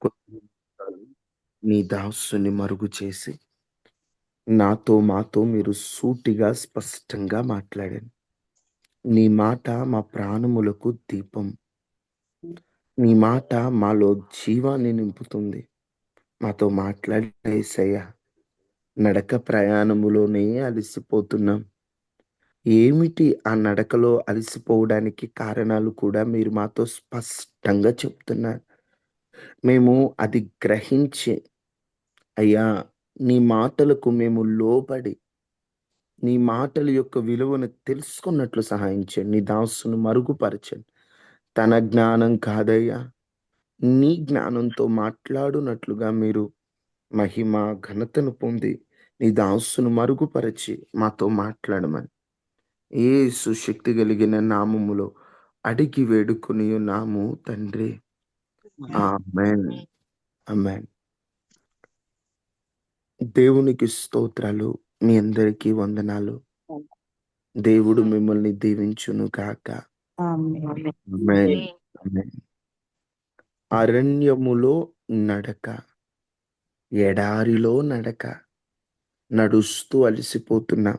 కొన్ని నిమిషాలు నీ దాసుని మరుగు చేసి మాతో మీరు సూటిగా స్పష్టంగా మాట్లాడండి. నీ మాట మా ప్రాణములకు దీపం. నీ మాట మాలో జీవాన్ని నింపుతుంది. మాతో మాట్లాడిన యేసయ్య, నడక ప్రయాణములోనే అలసిపోతున్నాం. ఏమిటి ఆ నడకలో అలసిపోవడానికి కారణాలు కూడా మీరు మాతో స్పష్టంగా చెప్తున్నారు. మేము అది గ్రహించి, అయ్యా, నీ మాటలకు మేము లోబడి నీ మాటల యొక్క విలువను తెలుసుకున్నట్లు సహాయం చేయండి. నీ దాసును మరుగుపరచండి. తన జ్ఞానం కాదయ్యా, నీ జ్ఞానంతో మాట్లాడునట్లుగా మీరు మహిమ ఘనతను పొంది నీ దాసును మరుగుపరచి మాతో మాట్లాడమని యేసు శక్తి కలిగిన నామములో అడిగి వేడుకొని ఉన్నాము తండ్రి. ఆమేన్. ఆమేన్. దేవునికి స్తోత్రాలు. మీ అందరికీ వందనాలు. దేవుడు మిమ్మల్ని దీవించును గాక. ఆమేన్. ఆమేన్. ఆమేన్. అరణ్యములో నడక, ఎడారిలో నడక, నడుస్తూ అలసిపోతున్నా.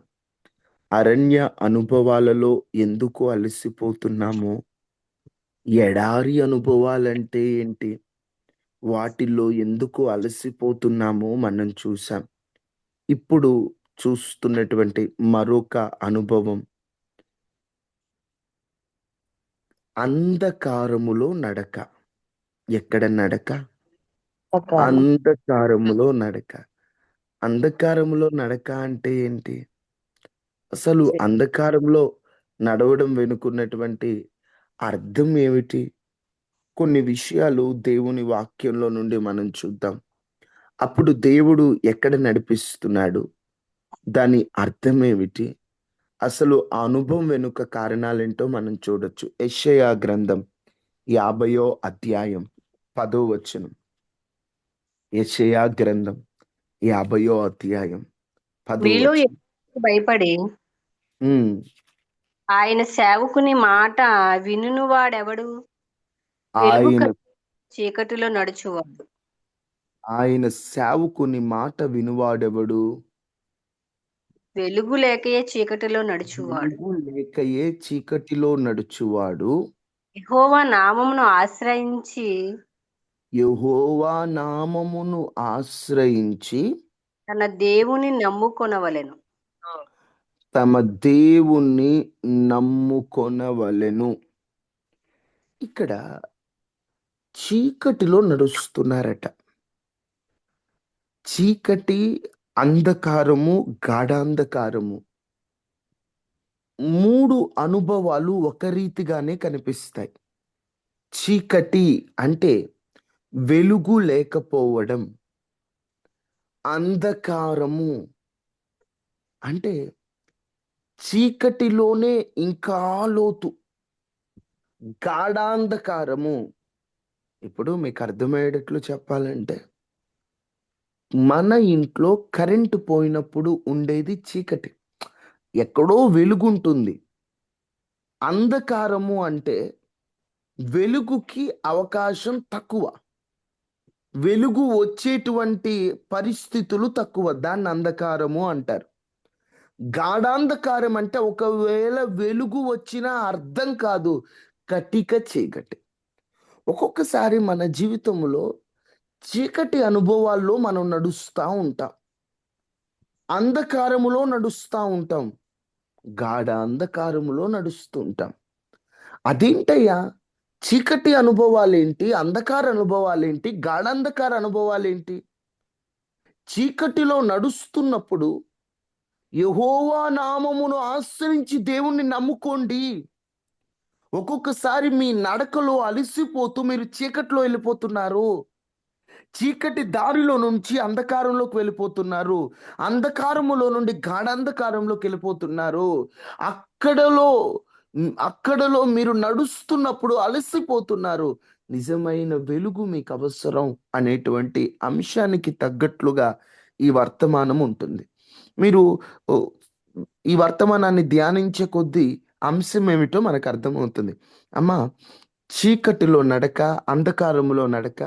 అరణ్య అనుభవాలలో ఎందుకు అలసిపోతున్నామో, ఎడారి అనుభవాలంటే ఏంటి, వాటిల్లో ఎందుకు అలసిపోతున్నామో మనం చూసాం. ఇప్పుడు చూస్తున్నటువంటి మరొక అనుభవం, అంధకారములో నడక. ఎక్కడ నడక? అంధకారములో నడక. అంధకారములో నడక అంటే ఏంటి? అసలు అంధకారంలో నడవడం వెనుకున్నటువంటి అర్థం ఏమిటి? కొన్ని విషయాలు దేవుని వాక్యంలో నుండి మనం చూద్దాం. అప్పుడు దేవుడు ఎక్కడ నడిపిస్తున్నాడు? దాని అర్థం ఏమిటి? అసలు ఆ అనుభవం వెనుక కారణాలేంటో మనం చూడొచ్చు. యెషయా గ్రంథం 50వ అధ్యాయం 10వ వచనం. యెషయా గ్రంథం 50వ అధ్యాయం 10వ మీలో వచనం. యెహోవాకు భయపడి ఉమ్. ఆయన సేవకుని మాట వినువాడెవడు? వెలుగు ఆయన చీకటిలో నడుచువాడు. ఆయన సేవకుని మాట వినువాడెవడు? వెలుగు లేకయే చీకటిలో నడుచువాడు. వెలుగు లేకయే చీకటిలో నడుచువాడు. యెహోవా నామమును ఆశ్రయించి యెహోవా నామమును ఆశ్రయించి తన దేవుని నమ్ముకొనవలెను. తమ దేవుణ్ణి నమ్ముకొనవలెను. ఇక్కడ చీకటిలో నడుస్తున్నారట. చీకటి, అంధకారము, గాఢాంధకారము, మూడు అనుభవాలు ఒక రీతిగానే కనిపిస్తాయి. చీకటి అంటే వెలుగు లేకపోవడం. అంధకారము అంటే చీకటిలోనే ఇంకా లోతు. గాఢాంధకారము, ఇప్పుడు మీకు అర్థమయ్యేటట్లు చెప్పాలంటే, మన ఇంట్లో కరెంటు పోయినప్పుడు ఉండేది చీకటి, ఎక్కడో వెలుగుంటుంది. అంధకారము అంటే వెలుగుకి అవకాశం తక్కువ, వెలుగు వచ్చేటువంటి పరిస్థితులు తక్కువ, దాన్ని అంధకారము అంటారు. గాఢాంధకారం అంటే ఒకవేళ వెలుగు వచ్చినా అర్థం కాదు, కటిక చీకటి. ఒక్కొక్కసారి మన జీవితంలో చీకటి అనుభవాల్లో మనం నడుస్తూ ఉంటాం, అంధకారములో నడుస్తూ ఉంటాం, గాఢ అంధకారములో నడుస్తూ ఉంటాం. అదేంటయ్యా, చీకటి అనుభవాలేంటి, అంధకార అనుభవాలేంటి, గాఢాంధకార అనుభవాలేంటి? చీకటిలో నడుస్తున్నప్పుడు యెహోవా నామమును ఆశ్రయించి దేవుణ్ణి నమ్ముకోండి. ఒక్కొక్కసారి మీ నడకలో అలసిపోతూ మీరు చీకట్లో వెళ్ళిపోతున్నారు. చీకటి దారిలో నుంచి అంధకారంలోకి వెళ్ళిపోతున్నారు. అంధకారములో నుండి గాఢాంధకారంలోకి వెళ్ళిపోతున్నారు. అక్కడలో అక్కడలో మీరు నడుస్తున్నప్పుడు అలసిపోతున్నారు. నిజమైన వెలుగు మీకు అవసరం అనేటువంటి అంశానికి తగ్గట్లుగా ఈ వర్తమానం ఉంటుంది. మీరు ఓ, ఈ వర్తమానాన్ని ధ్యానించే కొద్దీ అంశం ఏమిటో మనకు అర్థమవుతుంది. అమ్మా, చీకటిలో నడక, అంధకారములో నడక,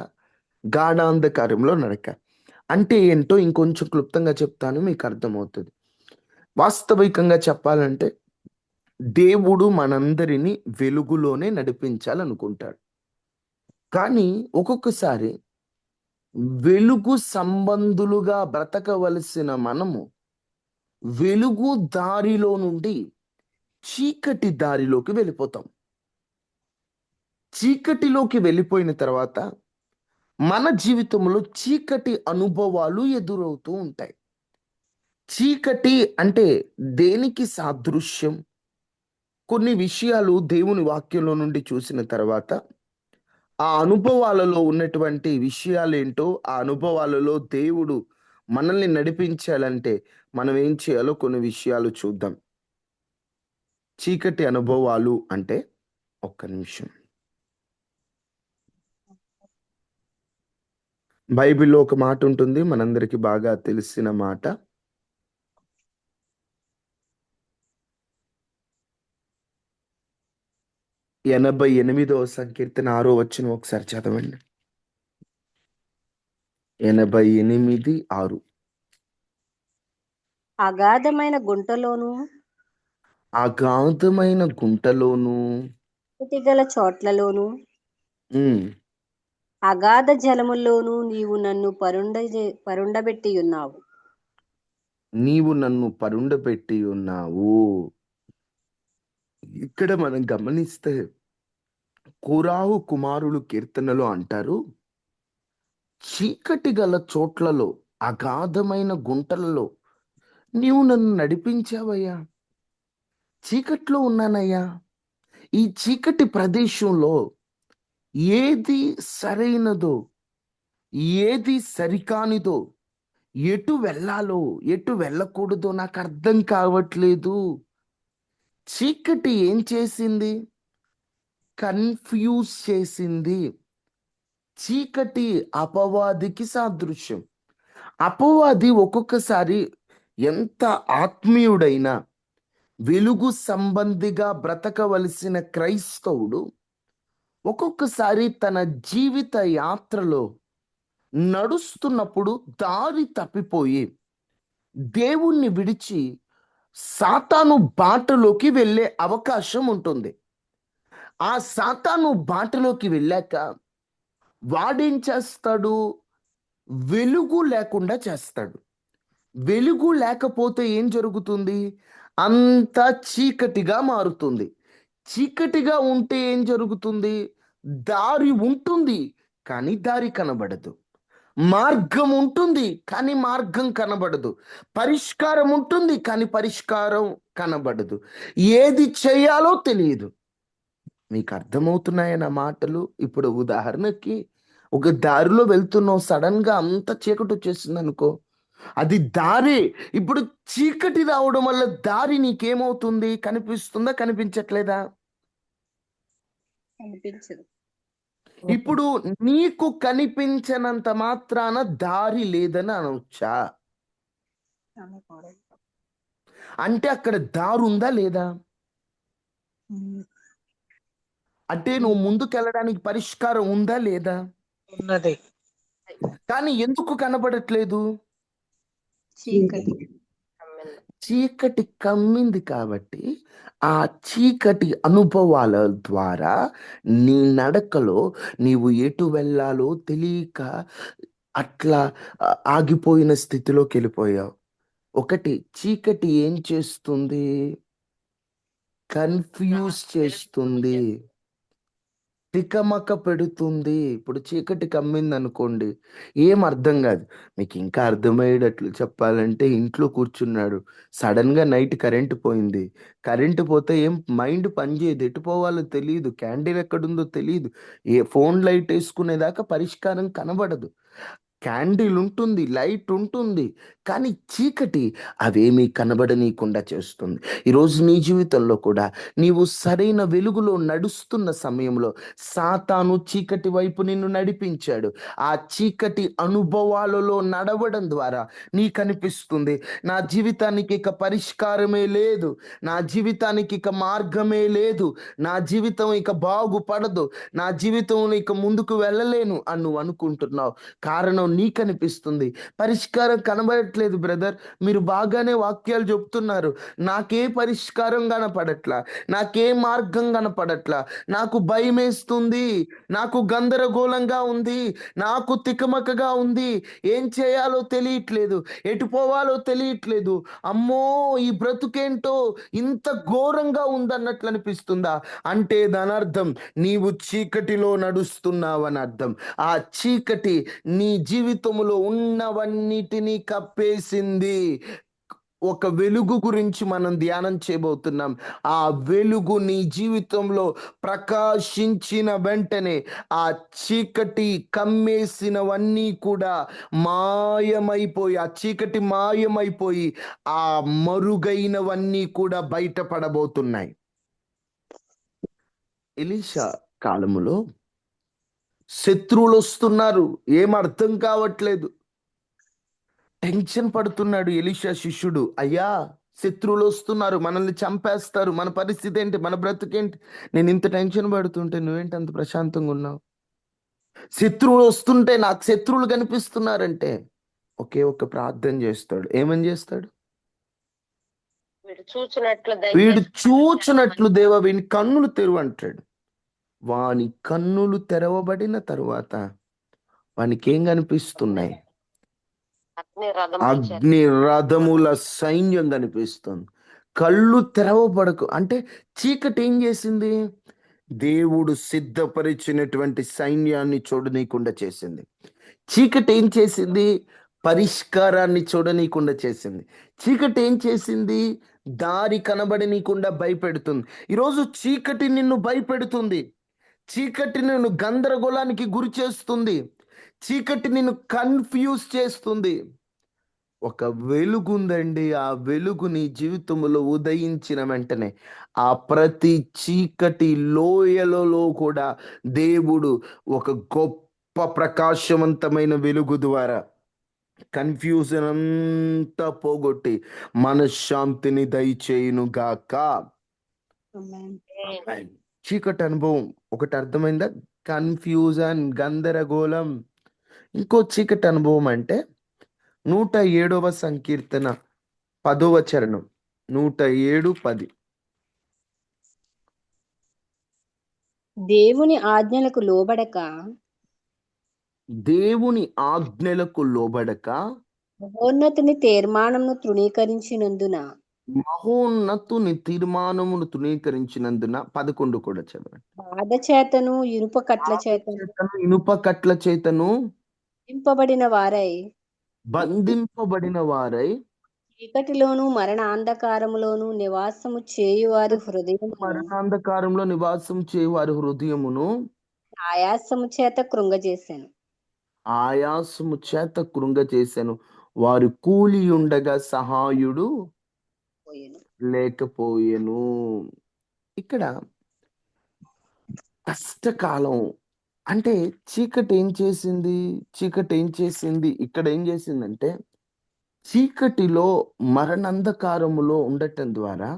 గాఢాంధకారంలో నడక. అంటే ఏంటో ఇంకొంచెం క్లుప్తంగా చెప్తాను, మీకు అర్థమవుతుంది. వాస్తవికంగా చెప్పాలంటే దేవుడు మనందరినీ వెలుగులోనే నడిపించాలనుకుంటాడు. కానీ ఒక్కొక్కసారి వెలుగు సంబంధులుగా బ్రతకవలసిన మనము వెలుగు దారిలో నుండి చీకటి దారిలోకి వెళ్ళిపోతాం. చీకటిలోకి వెళ్ళిపోయిన తర్వాత మన జీవితంలో చీకటి అనుభవాలు ఎదురవుతూ ఉంటాయి. చీకటి అంటే దేనికి సాదృశ్యం? కొన్ని విషయాలు దేవుని వాక్యంలో నుండి చూసిన తర్వాత ఆ అనుభవాలలో ఉన్నటువంటి విషయాలేంటో, ఆ అనుభవాలలో దేవుడు మనల్ని నడిపించాలంటే మనం ఏం చేయాలో కొన్ని విషయాలు చూద్దాం. చీకటి అనుభవాలు అంటే, ఒక్క నిమిషం. బైబిల్‌లో ఒక మాట ఉంటుంది, మనందరికీ బాగా తెలిసిన మాట. 88వ సంకీర్తన 6వ వచనం ఒకసారి చదవండి. 88, 6. అగాధమైన గుంటలోను అగాధమైన గుంటలోను గల చోట్లలోను హ్మ్. అగాధ జలముల్లోనూ నీవు నన్ను పరుండబెట్టి ఉన్నావు. నీవు నన్ను పరుండబెట్టి ఉన్నావు. ఇక్కడ మనం గమనిస్తే కోరాహు కుమారులు కీర్తనలో అంటారు, చీకటి గల చోట్లలో, అగాధమైన గుంటలలో నీవు నన్ను నడిపించావయ్యా. చీకట్లో ఉన్నానయ్యా. ఈ చీకటి ప్రదేశంలో ఏది సరైనదో, ఏది సరికానిదో, ఎటు వెళ్ళాలో, ఎటు వెళ్ళకూడదో నాకు అర్థం కావట్లేదు. చీకటి ఏం చేసింది? కన్ఫ్యూజ్ చేసింది. చీకటి అపవాదికి సాదృశ్యం. అపవాది ఒక్కొక్కసారి ఎంత ఆత్మీయుడైనా, వెలుగు సంబంధిగా బ్రతకవలసిన క్రైస్తవుడు ఒక్కొక్కసారి తన జీవిత యాత్రలో నడుస్తున్నప్పుడు దారి తప్పిపోయి దేవుణ్ణి విడిచి సాతాను బాటలోకి వెళ్ళే అవకాశం ఉంటుంది. ఆ సాతాను బాటలోకి వెళ్ళాక వాడేం చేస్తాడు? వెలుగు లేకుండా చేస్తాడు. వెలుగు లేకపోతే ఏం జరుగుతుంది? అంతా చీకటిగా మారుతుంది. చీకటిగా ఉంటే ఏం జరుగుతుంది? దారి ఉంటుంది, కానీ దారి కనబడదు. మార్గం ఉంటుంది, కానీ మార్గం కనబడదు. పరిష్కారం ఉంటుంది, కానీ పరిష్కారం కనబడదు. ఏది చేయాలో తెలియదు. మీకు అర్థమవుతున్నాయా నా మాటలు? ఇప్పుడు ఉదాహరణకి ఒక దారిలో వెళ్తున్నావు, సడన్ గా అంత చీకటి వచ్చేసింది అనుకో, అది దారే. ఇప్పుడు చీకటి రావడం వల్ల దారి నీకేమవుతుంది? కనిపిస్తుందా, కనిపించట్లేదా? అనిపించదు. ఇప్పుడు నీకు కనిపించనంత మాత్రాన దారి లేదని అనవచ్చా? అనకూడదు. అంటే అక్కడ దారి ఉందా లేదా? అంటే నువ్వు ముందుకెళ్ళడానికి పరిష్కారం ఉందా లేదా? ఉన్నది. కానీ ఎందుకు కనబడట్లేదు? చీకటి చీకటి కమ్మింది కాబట్టి ఆ చీకటి అనుభవాల ద్వారా నీ నడకలో నీవు ఎటు వెళ్ళాలో తెలియక అట్లా ఆగిపోయిన స్థితిలోకి వెళ్ళిపోయావు. ఒకటి, చీకటి ఏం చేస్తుంది? కన్ఫ్యూజ్ చేస్తుంది, తికమక పెడుతుంది. ఇప్పుడు చీకటి కమ్మింది అనుకోండి, ఏం అర్థం కాదు. మీకు ఇంకా అర్థమయ్యేటట్లు చెప్పాలంటే, ఇంట్లో కూర్చున్నాడు, సడన్ గా నైట్ కరెంట్ పోయింది. కరెంట్ పోతే ఏం మైండ్ పనిచేయదు, ఎటు పోవాలో తెలియదు, క్యాండిల్ ఎక్కడుందో తెలియదు, ఏ ఫోన్ లైట్ వేసుకునేదాకా పరిష్కారం కనబడదు. క్యాండిల్ ఉంటుంది, లైట్ ఉంటుంది, కానీ చీకటి అవేమీ కనబడనీయకుండా చేస్తుంది. ఈరోజు నీ జీవితంలో కూడా నీవు సరైన వెలుగులో నడుస్తున్న సమయంలో సాతాను చీకటి వైపు నిన్ను నడిపించాడు. ఆ చీకటి అనుభవాలలో నడవడం ద్వారా నీకు అనిపిస్తుంది, నా జీవితానికి ఇక పరిష్కారమే లేదు, నా జీవితానికి ఇక మార్గమే లేదు, నా జీవితం ఇక బాగుపడదు, నా జీవితం ఇక ముందుకు వెళ్ళలేను అని నువ్వు అనుకుంటున్నావు. కారణం నీకు అనిపిస్తుంది, పరిష్కారం కనబడట్లేదు బ్రదర్, మీరు బాగానే వాక్యాలు చెప్తున్నారు, నాకే పరిష్కారం కనపడట్లా, నాకే మార్గం కనపడట్లా, నాకు భయమేస్తుంది, నాకు గందరగోళంగా ఉంది, నాకు తికమకగా ఉంది, ఏం చేయాలో తెలియట్లేదు, ఎటు పోవాలో తెలియట్లేదు, అమ్మో ఈ బ్రతుకేంటో ఇంత ఘోరంగా ఉందన్నట్లు అనిపిస్తుందా? అంటే దాని అర్థం నీవు చీకటిలో నడుస్తున్నావని అర్థం. ఆ చీకటి నీ జీవితంలో ఉన్నవన్నిటినీ కప్పేసింది. ఒక వెలుగు గురించి మనం ధ్యానం చేయబోతున్నాం. ఆ వెలుగు నీ జీవితంలో ప్రకాశించిన వెంటనే ఆ చీకటి కమ్మేసినవన్నీ కూడా మాయమైపోయి, ఆ చీకటి మాయమైపోయి ఆ మరుగైనవన్నీ కూడా బయటపడబోతున్నాయి. ఎలీషా కాలములో శత్రువులు వస్తున్నారు, ఏం అర్థం కావట్లేదు, టెన్షన్ పడుతున్నాడు ఎలీషా శిష్యుడు. అయ్యా, శత్రువులు వస్తున్నారు, మనల్ని చంపేస్తారు, మన పరిస్థితి ఏంటి, మన బ్రతుకేంటి, నేను ఇంత టెన్షన్ పడుతుంటే నువ్వేంటి అంత ప్రశాంతంగా ఉన్నావు? శత్రువులు వస్తుంటే, నాకు శత్రువులు కనిపిస్తున్నారంటే ఒకే ఒక్క ప్రార్థన చేస్తాడు. ఏమని చేస్తాడు? వీడు చూచినట్లు దేవా వీని కన్నులు తెరువు అంటాడు. వాని కన్నులు తెరవబడిన తరువాత వానికి ఏం కనిపిస్తున్నాయి? అగ్ని రథముల సైన్యం కనిపిస్తుంది. కళ్ళు తెరవబడకు అంటే చీకటి ఏం చేసింది? దేవుడు సిద్ధపరిచినటువంటి సైన్యాన్ని చూడనీయకుండా చేసింది. చీకటి ఏం చేసింది? పరిష్కారాన్ని చూడనీయకుండా చేసింది. చీకటి ఏం చేసింది? దారి కనబడనీయకుండా భయపెడుతుంది. ఈరోజు చీకటి నిన్ను భయపెడుతుంది, చీకటి నిన్ను గందరగోళానికి గురి చేస్తుంది, చీకటి నిన్ను కన్ఫ్యూజ్ చేస్తుంది. ఒక వెలుగుందండి, ఆ వెలుగు నీ జీవితంలో ఉదయించిన వెంటనే ఆ ప్రతి చీకటి లోయలలో కూడా దేవుడు ఒక గొప్ప ప్రకాశవంతమైన వెలుగు ద్వారా కన్ఫ్యూజన్ అంతా పోగొట్టి మనశ్శాంతిని దయచేయును గాక. చీకటి అనుభవం ఒకటి అర్థమైందా? కన్ఫ్యూజన్, గందరగోళం. ఇంకో చీకటి అనుభవం అంటే 107వ సంకీర్తన 10వ చరణం, 107:10. దేవుని ఆజ్ఞలకు లోబడక దేవుని ఆజ్ఞలకు లోబడక మహోన్నతుని తీర్మానమును తృణీకరించినందున మహోన్నతుని తీర్మానమును తృణీకరించినందున 11 కూడా చదవండి. బాధ చేతను ఇనుప కట్ల చేతను ఇనుప కట్ల చేతను బంధింపబడిన వారై బంధింపబడిన వారై చీకటిలోను మరణాంధకారములోను నివాసము చేయువారి హృదయము మరణాంధకారంలో నివాసం చేయు వారి హృదయమును ఆయాసము చేత కృంగజేశాను. ఆయాసము చేత కృంగచేసెను. వారు కూలి ఉండగా సహాయుడు లేకపోయెను. ఇక్కడ కష్టకాలం అంటే చీకటి ఏం చేసింది? చీకటి ఏం చేసింది? ఇక్కడ ఏం చేసిందంటే చీకటిలో మరణాంధకారములో ఉండటం ద్వారా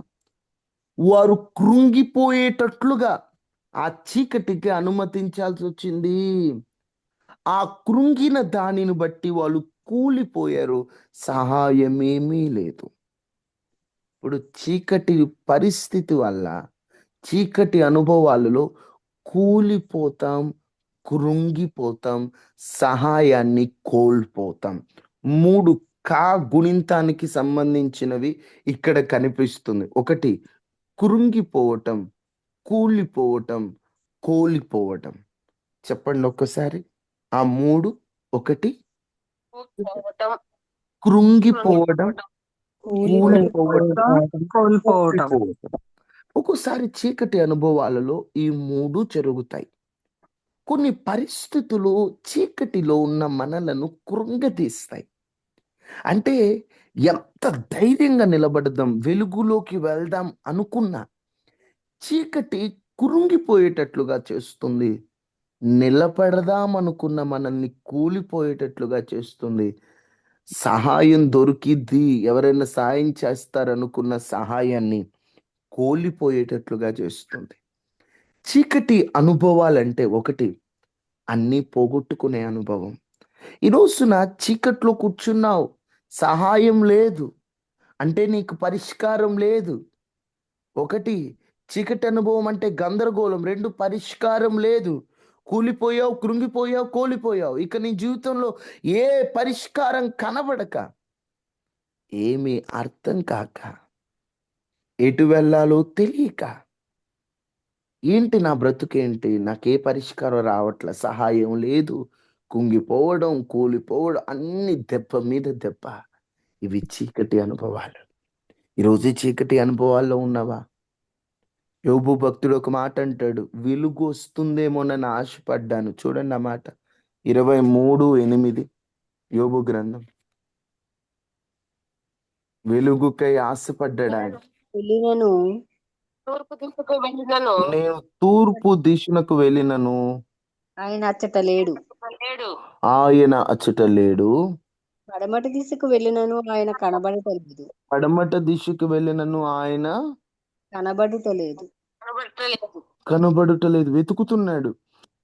వారు కృంగిపోయేటట్లుగా ఆ చీకటికి అనుమతించాల్సి వచ్చింది. ఆ కృంగిన దానిని బట్టి వాళ్ళు కూలిపోయారు, సహాయమేమీ లేదు. ఇప్పుడు చీకటి పరిస్థితి వల్ల, చీకటి అనుభవాలలో కూలిపోతాం, కృంగిపోతాం, సహాయాన్ని కోల్పోతాం. 3 గుణింతానికి సంబంధించినవి ఇక్కడ కనిపిస్తుంది. ఒకటి కృంగిపోవటం, కూలిపోవటం, కోల్పోవటం. చెప్పండి ఒక్కసారి ఆ 3. ఒకటి కృంగిపోవడం, కూలిపోవటం, కోల్పోవటం. ఒక్కోసారి చీకటి అనుభవాలలో ఈ 3 జరుగుతాయి. కొన్ని పరిస్థితులు చీకటిలో ఉన్న మనలను కృంగతీస్తాయి. అంటే ఎంత ధైర్యంగా నిలబడదాం, వెలుగులోకి వెళ్దాం అనుకున్నా చీకటి కురుంగిపోయేటట్లుగా చేస్తుంది. నిలబడదాం అనుకున్న మనల్ని కూలిపోయేటట్లుగా చేస్తుంది. సహాయం దొరికిద్ది, ఎవరైనా సాయం చేస్తారనుకున్న సహాయాన్ని కోల్పోయేటట్లుగా చేస్తుంది. చీకటి అనుభవాలంటే ఒకటి, అన్నీ పోగొట్టుకునే అనుభవం. ఈ రోజున చీకట్లో కూర్చున్నావు, సహాయం లేదు. అంటే నీకు పరిష్కారం లేదు. ఒకటి, చీకటి అనుభవం అంటే గందరగోళం. 2, పరిష్కారం లేదు. కూలిపోయావు, కృంగిపోయావు, కోల్పోయావు. ఇక నీ జీవితంలో ఏ పరిష్కారం కనబడక, ఏమీ అర్థం కాక, ఎటు వెళ్ళాలో తెలియక, ఏంటి నా బ్రతుకేంటి? నాకే పరిష్కారం రావట్ల. సహాయం లేదు. కుంగిపోవడం, కూలిపోవడం అన్ని దెబ్బ మీద దెబ్బ. ఇవి చీకటి అనుభవాలు. ఈరోజు ఈ చీకటి అనుభవాల్లో ఉన్నావా? యోబు భక్తుడు ఒక మాట అంటాడు, వెలుగు వస్తుందేమోనని ఆశపడ్డాను. చూడండి ఆ మాట, 23:8 యోబు గ్రంథం. వెలుగుకై ఆశపడ్డాడు ఆయన. వెళ్ళినను నేను తూర్పు దిశనకు వెళ్ళినను, ఆయన అచ్చట లేడు. ఆయన అచ్చట లేడు. పడమటి దిశకు వెళ్ళినను ఆయన కనబడటలేదు. పడమట దిశకు వెళ్ళినను, ఆయన కనబడుటలేదు. కనబడుటలేదు. వెతుకుతున్నాడు.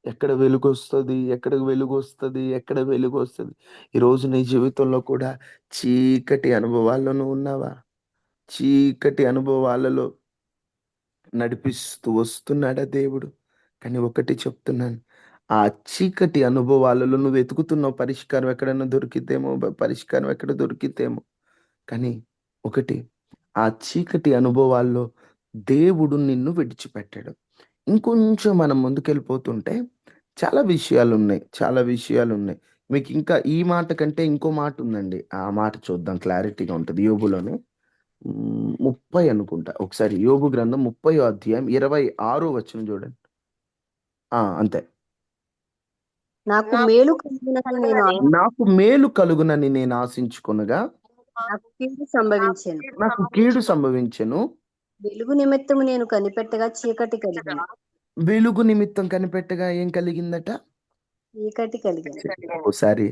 ఎక్కడ వెలుగొస్తది? ఎక్కడ వెలుగొస్తది? ఎక్కడ వెలుగొస్తది? ఈరోజు నీ జీవితంలో కూడా చీకటి అనుభవాల్లో నువ్వు ఉన్నావా? చీకటి అనుభవాలలో నడిపిస్తూ వస్తున్నాడా దేవుడు? కానీ ఒకటి చెప్తున్నాను. ఆ చీకటి అనుభవాలలో నువ్వు వెతుకుతున్నావు, పరిష్కారం ఎక్కడన్నా దొరికిద్దేమో, పరిష్కారం ఎక్కడ దొరికిద్దేమో. కానీ ఒకటి, ఆ చీకటి అనుభవాల్లో దేవుడు నిన్ను విడిచిపెట్టాడు. ఇంకొంచెం మనం ముందుకెళ్ళిపోతుంటే చాలా విషయాలున్నాయి. చాలా విషయాలున్నాయి. మీకింకా ఈ మాట కంటే ఇంకో మాట ఉందండి. ఆ మాట చూద్దాం, క్లారిటీగా ఉంటది. యోబులోనే 30 అనుకుంటా. ఒకసారి యోబు గ్రంథం 30వ అధ్యాయం 26వ వచనం చూడండి. అంతే. నాకు మేలు కలుగునని నేను నాకు మేలు కలుగునని నేను ఆశించుకొనగా నాకు కీడు సంభవించెను. నాకు కీడు సంభవించెను. వెలుగు నిమిత్తము నేను కనిపెట్టగా చీకటి కలిగెను. వెలుగు నిమిత్తం కనిపెట్టగా ఏం కలిగిందట? చీకటి కలిగెను. ఓసారి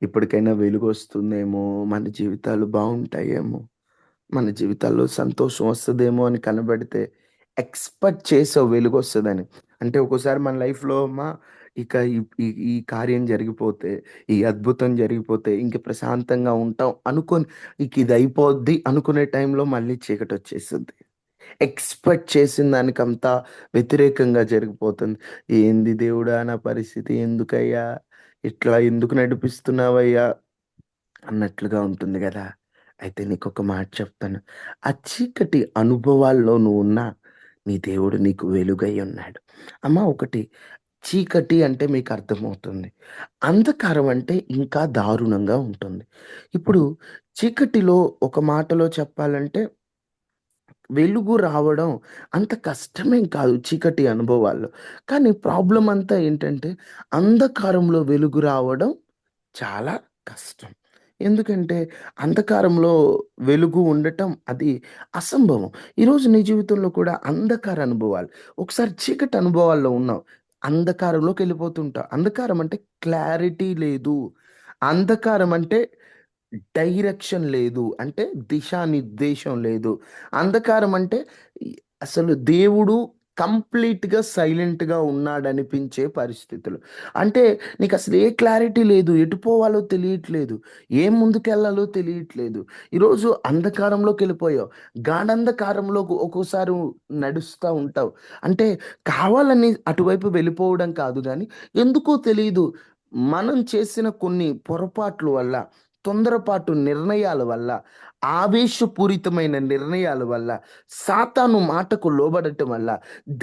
ఇప్పటికైనా వెలుగొస్తుందేమో, మన జీవితాలు బావుంటాయేమో, మన జీవితాల్లో సంతోషం వస్తదేమో అని కనబడితే ఎక్స్‌పెక్ట్ చేసావు వెలుగొస్తదని. అంటే ఒక్కోసారి మన లైఫ్‌లో ఇక ఈ ఈ ఈ కార్యం జరిగిపోతే, ఈ అద్భుతం జరిగిపోతే ఇంక ప్రశాంతంగా ఉంటాం అనుకోని, ఇక ఇది అయిపోద్ది అనుకునే టైంలో మళ్ళీ చీకటొచ్చేస్తది. ఎక్స్‌పెక్ట్ చేసిన దానికంతా వ్యతిరేకంగా జరిగిపోతుంది. ఏంది దేవుడా నా పరిస్థితి? ఎందుకయ్యా? ఇట్లా ఎందుకు నడిపిస్తున్నావయ్యా? అన్నట్లుగా ఉంటుంది గదా! అయితే నీకొక మాట చెప్తాను. ఆ చీకటి అనుభవాల్లో నువ్వున్నా, నీ దేవుడు నీకు వెలుగై ఉన్నాడు. అమ్మ ఒకటి, చీకటి అంటే మీకు అర్థమవుతుంది. అంధకారం అంటే ఇంకా దారుణంగా ఉంటుంది. ఇప్పుడు చీకటిలో ఒక మాటలో చెప్పాలంటే వెలుగు రావడం అంత కష్టమేం కాదు చీకటి అనుభవాల్లో. కానీ ప్రాబ్లమ్ అంతా ఏంటంటే, అంధకారంలో వెలుగు రావడం చాలా కష్టం. ఎందుకంటే, అంధకారంలో వెలుగు ఉండటం అది అసంభవం. ఈరోజు నీ జీవితంలో కూడా అంధకార అనుభవాలు, ఒకసారి చీకటి అనుభవాల్లో ఉన్నావు. అంధకారంలోకెళ్ళిపోతుంటావు. అంధకారం అంటే క్లారిటీ లేదు. అంధకారం అంటే డైరెక్షన్ లేదు. అంటే దిశానిర్దేశం లేదు. అంధకారం అంటే ఈ అసలు దేవుడు కంప్లీట్‌గా సైలెంట్‌గా ఉన్నాడనిపించే పరిస్థితులు. అంటే నీకసలు ఏ క్లారిటీ లేదు. ఎటు పోవాలో తెలియట్లేదు. ఏం ముందుకెళ్ళాలో తెలియట్లేదు. ఈరోజు అంధకారంలోకెళ్ళిపోయావు. గాఢంధకారంలో ఒక్కోసారి నడుస్తా ఉంటావు. అంటే కావాలని అటువైపు వెళ్ళిపోవడం కాదు గానీ, ఎందుకో తెలీదు. మనం చేసిన కొన్ని పొరపాట్ల వల్ల తొందరపాటు నిర్ణయాల వల్ల, ఆవేశపూరితమైన నిర్ణయాల వల్ల, సాతాను మాటకు లోబడటం వల్ల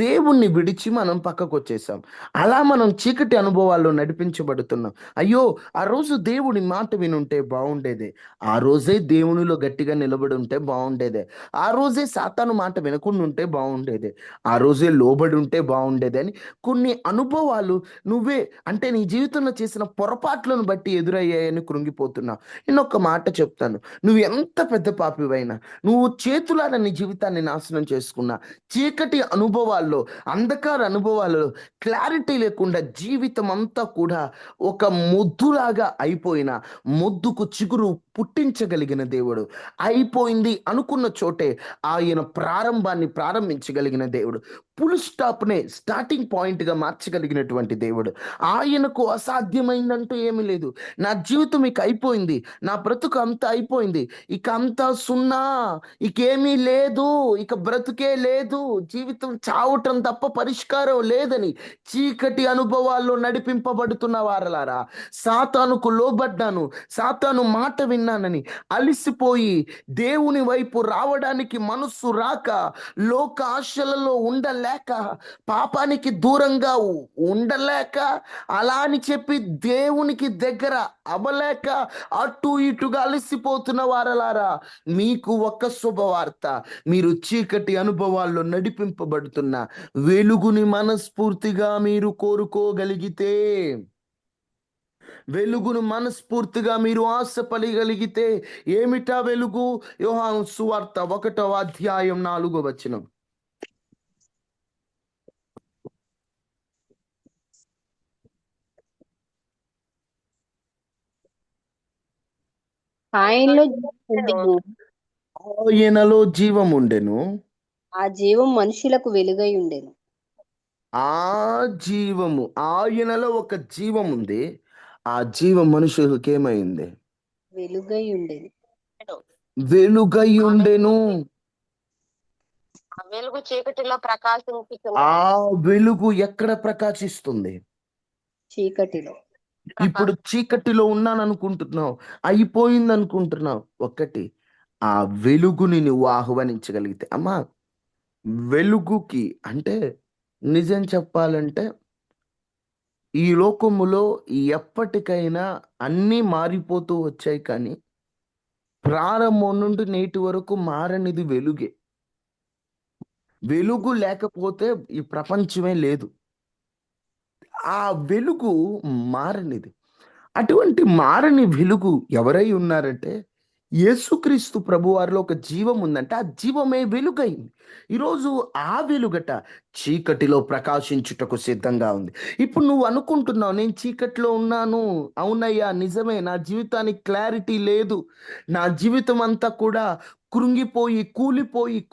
దేవుణ్ణి విడిచి మనం పక్కకు వచ్చేసాం. అలా మనం చీకటి అనుభవాల్లో నడిపించబడుతున్నాం. అయ్యో, ఆ రోజు దేవుని మాట వినుంటే బాగుండేదే, ఆ రోజే దేవునిలో గట్టిగా నిలబడి ఉంటే బాగుండేదే, ఆ రోజే సాతాను మాట వినకుండా ఉంటే బాగుండేదే, ఆ రోజే లోబడి ఉంటే బాగుండేదే అని కొన్ని అనుభవాలు నువ్వే అంటే నీ జీవితంలో చేసిన పొరపాట్లను బట్టి ఎదురయ్యాయని కృంగిపోతున్నావు. నేను ఒక మాట చెప్తాను. నువ్వు ఎంత పెద్ద పాపివైనా, నువ్వు చేతులారా నీ జీవితాన్ని నాశనం చేసుకున్నా, చీకటి అనుభవాల్లో, అంధకార అనుభవాలలో క్లారిటీ లేకుండా జీవితం అంతా కూడా ఒక మొద్దులాగా అయిపోయిన, మొద్దుకు చిగురు పుట్టించగలిగిన దేవుడు, అయిపోయింది అనుకున్న చోటే ఆయన ప్రారంభాన్ని ప్రారంభించగలిగిన దేవుడు, ఫుల్ స్టాప్నే స్టార్టింగ్ పాయింట్గా మార్చగలిగినటువంటి దేవుడు. ఆయనకు అసాధ్యమైందంటూ ఏమీ లేదు. నా జీవితం ఇక అయిపోయింది, నా బ్రతుకు అంతా అయిపోయింది, ఇక అంతా సున్నా, ఇకేమీ లేదు, ఇక బ్రతుకే లేదు, జీవితం చావటం తప్ప పరిష్కారం లేదని చీకటి అనుభవాల్లో నడిపింపబడుతున్న వారలారా, సాతానుకు లోబడ్డాను, సాతాను మాట విన్నానని అలిసిపోయి దేవుని వైపు రావడానికి మనస్సు రాక, లోక ఆశలలో ఉండలేక, పాపానికి దూరంగా ఉండలేక, అలా అని చెప్పి దేవునికి దగ్గర అవ్వలేక అటు ఇటుగా అలసిపోతున్న వారలారా, మీకు ఒక్క శుభవార్త. మీరు చీకటి అనుభవాల్లో నడిపింపబడుతున్న వెలుగుని మనస్ఫూర్తిగా మీరు కోరుకోగలిగితే, వెలుగును మనస్ఫూర్తిగా మీరు ఆశపడగలిగితే, ఏమిటా వెలుగు? యోహాను సువార్త 1వ అధ్యాయం 4వ వచనం. ఆయనలో జీవం ఉండెను. ఆయనలో జీవం ఉండెను, ఆ జీవం మనుషులకు వెలుగై ఉండెను. ఆ జీవము, ఆయనలో ఒక జీవం ఉంది, ఆ జీవం మనుషులకు ఏమైంది? వెలుగై ఉండెను. వెలుగై ఉండెను. ఆ వెలుగు చీకటిలో ప్రకాశించుచున్నది. ఆ వెలుగు ఎక్కడ ప్రకాశిస్తుంది? చీకటిలో. ఇప్పుడు చీకటిలో ఉన్నాను అనుకుంటున్నావు, అయిపోయింది అనుకుంటున్నావు. ఒక్కటి, ఆ వెలుగుని నువ్వు ఆహ్వానించగలిగితే, అమ్మా, వెలుగుకి అంటే నిజం చెప్పాలంటే ఈ లోకములో ఎప్పటికైనా అన్నీ మారిపోతూ వచ్చాయి, కానీ ప్రారంభం నుండి నేటి వరకు మారనిది వెలుగే. వెలుగు లేకపోతే ఈ ప్రపంచమే లేదు. ఆ వెలుగు మారనిది. అటువంటి మారని వెలుగు ఎవరై ఉన్నారంటే, యేసుక్రీస్తు ప్రభువారిలో ఒక జీవం ఉందంటే, ఆ జీవమే వెలుగైంది. ఈరోజు ఆ వెలుగట చీకటిలో ప్రకాశించుటకు సిద్ధంగా ఉంది. ఇప్పుడు నువ్వు అనుకుంటున్నావు, నేను చీకటిలో ఉన్నాను. అవునయ్యా, నిజమే, నా జీవితానికి క్లారిటీ లేదు, నా జీవితం అంతా కూడా కృంగిపోయి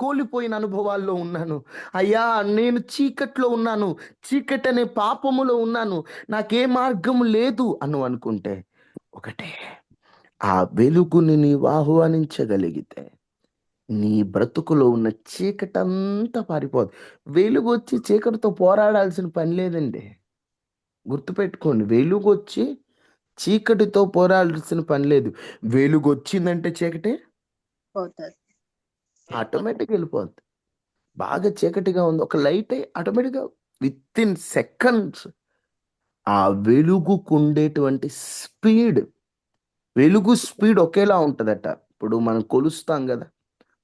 కూలిపోయిన అనుభవాల్లో ఉన్నాను. అయ్యా, నేను చీకట్లో ఉన్నాను, చీకటి అనే పాపములో ఉన్నాను, నాకే మార్గం లేదు అని అనుకుంటే, ఒకటే, ఆ వెలుగుని నీవు ఆహ్వానించగలిగితే నీ బ్రతుకులో ఉన్న చీకటంతా పారిపోదు. వెలుగు వచ్చి చీకటితో పోరాడాల్సిన పని లేదండి. గుర్తుపెట్టుకోండి, వెలుగు వచ్చి చీకటితో పోరాడాల్సిన పని లేదు. వెలుగు వచ్చిందంటే చీకటి పోతుంది. ఆటోమేటిక్ వెళ్ళిపోద్ది. బాగా చీకటిగా ఉంది, ఒక లైట్ ఆటోమేటిక్గా విత్ ఇన్ సెకండ్స్ ఆ వెలుగుకు ఉండేటువంటి స్పీడ్, వెలుగు స్పీడ్ ఒకేలా ఉంటుందట. ఇప్పుడు మనం కొలుస్తాం కదా,